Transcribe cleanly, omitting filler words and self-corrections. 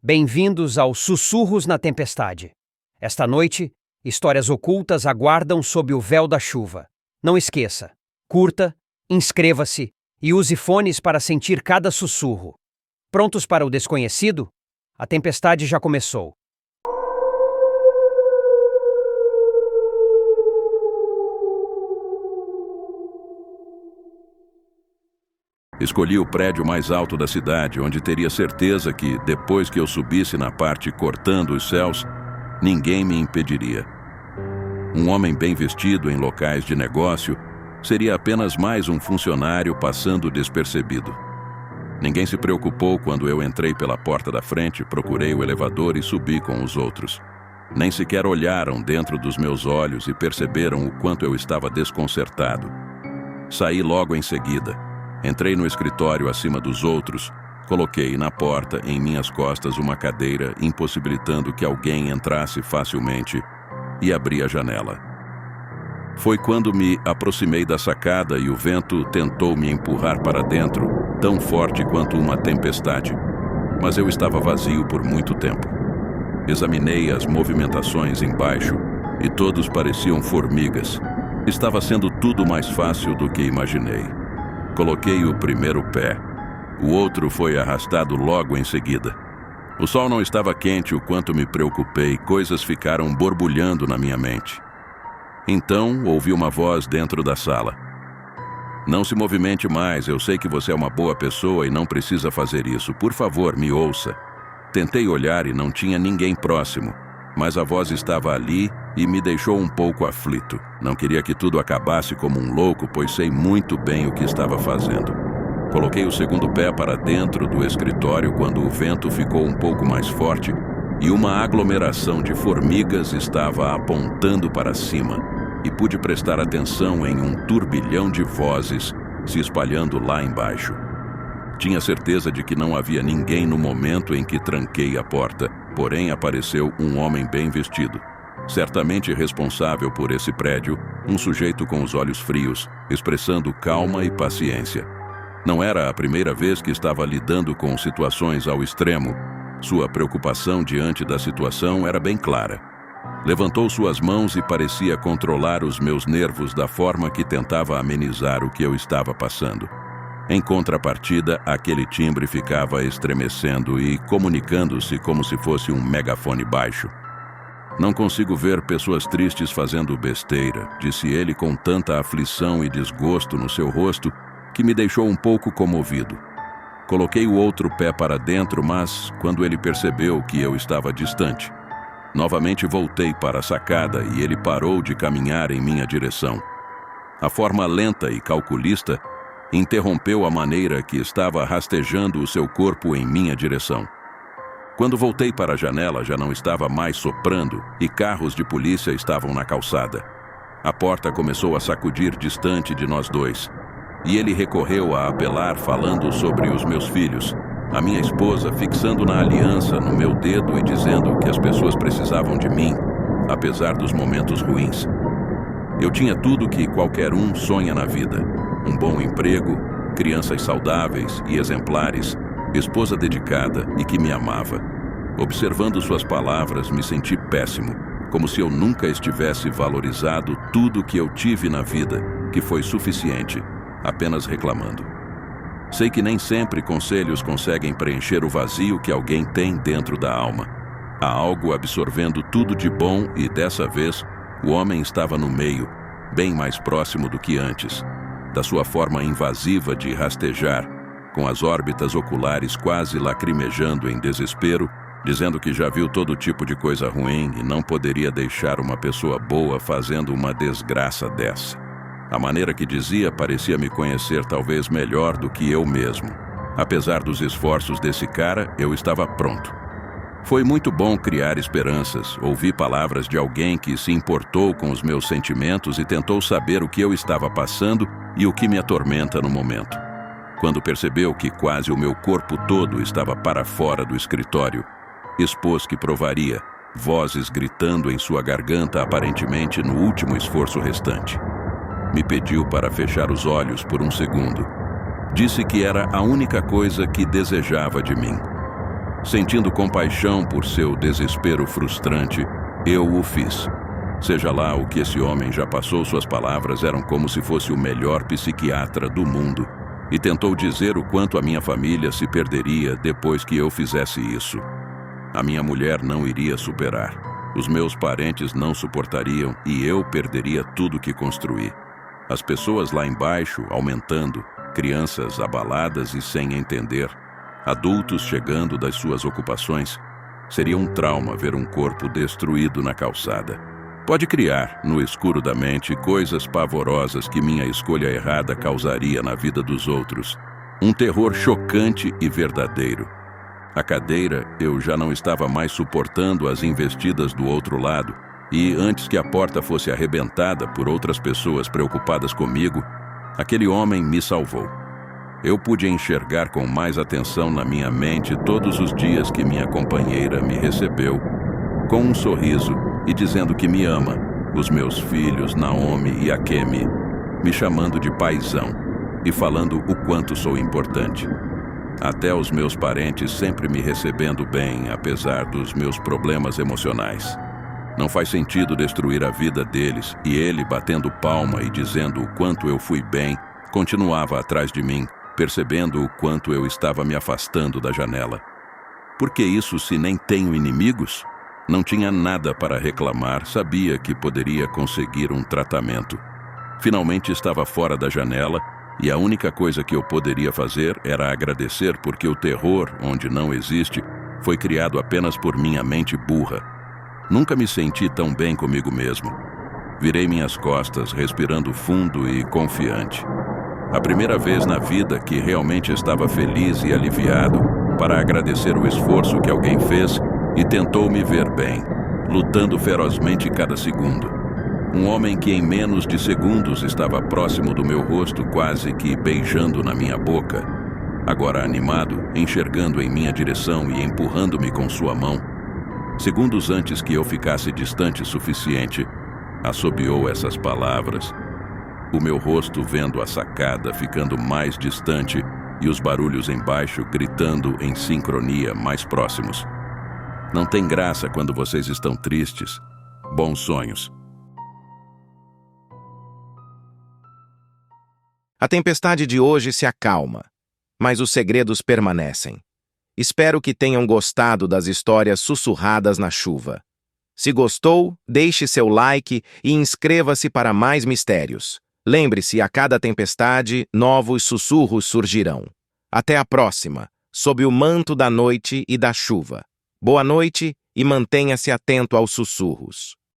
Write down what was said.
Bem-vindos ao Sussurros na Tempestade. Esta noite, histórias ocultas aguardam sob o véu da chuva. Não esqueça, curta, inscreva-se e use fones para sentir cada sussurro. Prontos para o desconhecido? A tempestade já começou. Escolhi o prédio mais alto da cidade, onde teria certeza que, depois que eu subisse na parte cortando os céus, ninguém me impediria. Um homem bem vestido em locais de negócio seria apenas mais um funcionário passando despercebido. Ninguém se preocupou quando eu entrei pela porta da frente, procurei o elevador e subi com os outros. Nem sequer olharam dentro dos meus olhos e perceberam o quanto eu estava desconcertado. Saí logo em seguida. Entrei no escritório acima dos outros, coloquei na porta em minhas costas uma cadeira, impossibilitando que alguém entrasse facilmente, e abri a janela. Foi quando me aproximei da sacada e o vento tentou me empurrar para dentro, tão forte quanto uma tempestade. Mas eu estava vazio por muito tempo. Examinei as movimentações embaixo e todos pareciam formigas. Estava sendo tudo mais fácil do que imaginei. Coloquei o primeiro pé. O outro foi arrastado logo em seguida. O sol não estava quente o quanto me preocupei, coisas ficaram borbulhando na minha mente. Então, ouvi uma voz dentro da sala. Não se movimente mais, eu sei que você é uma boa pessoa e não precisa fazer isso. Por favor, me ouça. Tentei olhar e não tinha ninguém próximo, mas a voz estava ali e me deixou um pouco aflito. Não queria que tudo acabasse como um louco, pois sei muito bem o que estava fazendo. Coloquei o segundo pé para dentro do escritório quando o vento ficou um pouco mais forte e uma aglomeração de formigas estava apontando para cima, e pude prestar atenção em um turbilhão de vozes se espalhando lá embaixo. Tinha certeza de que não havia ninguém no momento em que tranquei a porta, porém apareceu um homem bem vestido. Certamente responsável por esse prédio, um sujeito com os olhos frios, expressando calma e paciência. Não era a primeira vez que estava lidando com situações ao extremo. Sua preocupação diante da situação era bem clara. Levantou suas mãos e parecia controlar os meus nervos da forma que tentava amenizar o que eu estava passando. Em contrapartida, aquele timbre ficava estremecendo e comunicando-se como se fosse um megafone baixo. Não consigo ver pessoas tristes fazendo besteira, disse ele com tanta aflição e desgosto no seu rosto que me deixou um pouco comovido. Coloquei o outro pé para dentro, mas quando ele percebeu que eu estava distante, novamente voltei para a sacada e ele parou de caminhar em minha direção. A forma lenta e calculista interrompeu a maneira que estava rastejando o seu corpo em minha direção. Quando voltei para a janela, já não estava mais soprando e carros de polícia estavam na calçada. A porta começou a sacudir distante de nós dois, e ele recorreu a apelar falando sobre os meus filhos, a minha esposa fixando na aliança no meu dedo e dizendo que as pessoas precisavam de mim, apesar dos momentos ruins. Eu tinha tudo que qualquer um sonha na vida: um bom emprego, crianças saudáveis e exemplares, esposa dedicada e que me amava. Observando suas palavras, me senti péssimo, como se eu nunca estivesse valorizado tudo que eu tive na vida, que foi suficiente, apenas reclamando. Sei que nem sempre conselhos conseguem preencher o vazio que alguém tem dentro da alma. Há algo absorvendo tudo de bom e, dessa vez, o homem estava no meio, bem mais próximo do que antes, da sua forma invasiva de rastejar, com as órbitas oculares quase lacrimejando em desespero, dizendo que já viu todo tipo de coisa ruim e não poderia deixar uma pessoa boa fazendo uma desgraça dessa. A maneira que dizia parecia me conhecer talvez melhor do que eu mesmo. Apesar dos esforços desse cara, eu estava pronto. Foi muito bom criar esperanças, ouvir palavras de alguém que se importou com os meus sentimentos e tentou saber o que eu estava passando e o que me atormenta no momento. Quando percebeu que quase o meu corpo todo estava para fora do escritório, expôs que provaria, vozes gritando em sua garganta aparentemente no último esforço restante. Me pediu para fechar os olhos por um segundo. Disse que era a única coisa que desejava de mim. Sentindo compaixão por seu desespero frustrante, eu o fiz. Seja lá o que esse homem já passou, suas palavras eram como se fosse o melhor psiquiatra do mundo e tentou dizer o quanto a minha família se perderia depois que eu fizesse isso. A minha mulher não iria superar. Os meus parentes não suportariam e eu perderia tudo que construí. As pessoas lá embaixo aumentando, crianças abaladas e sem entender, adultos chegando das suas ocupações. Seria um trauma ver um corpo destruído na calçada. Pode criar, no escuro da mente, coisas pavorosas que minha escolha errada causaria na vida dos outros. Um terror chocante e verdadeiro. A cadeira, eu já não estava mais suportando as investidas do outro lado, e antes que a porta fosse arrebentada por outras pessoas preocupadas comigo, aquele homem me salvou. Eu pude enxergar com mais atenção na minha mente todos os dias que minha companheira me recebeu, com um sorriso e dizendo que me ama, os meus filhos Naomi e Akemi, me chamando de paizão e falando o quanto sou importante. Até os meus parentes sempre me recebendo bem, apesar dos meus problemas emocionais. Não faz sentido destruir a vida deles, e ele, batendo palma e dizendo o quanto eu fui bem, continuava atrás de mim, percebendo o quanto eu estava me afastando da janela. Por que isso se nem tenho inimigos? Não tinha nada para reclamar, sabia que poderia conseguir um tratamento. Finalmente estava fora da janela, e a única coisa que eu poderia fazer era agradecer porque o terror, onde não existe, foi criado apenas por minha mente burra. Nunca me senti tão bem comigo mesmo. Virei minhas costas, respirando fundo e confiante. A primeira vez na vida que realmente estava feliz e aliviado para agradecer o esforço que alguém fez e tentou me ver bem, lutando ferozmente cada segundo. Um homem que em menos de segundos estava próximo do meu rosto, quase que beijando na minha boca. Agora animado, enxergando em minha direção e empurrando-me com sua mão. Segundos antes que eu ficasse distante o suficiente, assobiou essas palavras. O meu rosto vendo a sacada ficando mais distante e os barulhos embaixo gritando em sincronia mais próximos. Não tem graça quando vocês estão tristes. Bons sonhos. A tempestade de hoje se acalma, mas os segredos permanecem. Espero que tenham gostado das histórias sussurradas na chuva. Se gostou, deixe seu like e inscreva-se para mais mistérios. Lembre-se, a cada tempestade, novos sussurros surgirão. Até a próxima, sob o manto da noite e da chuva. Boa noite e mantenha-se atento aos sussurros.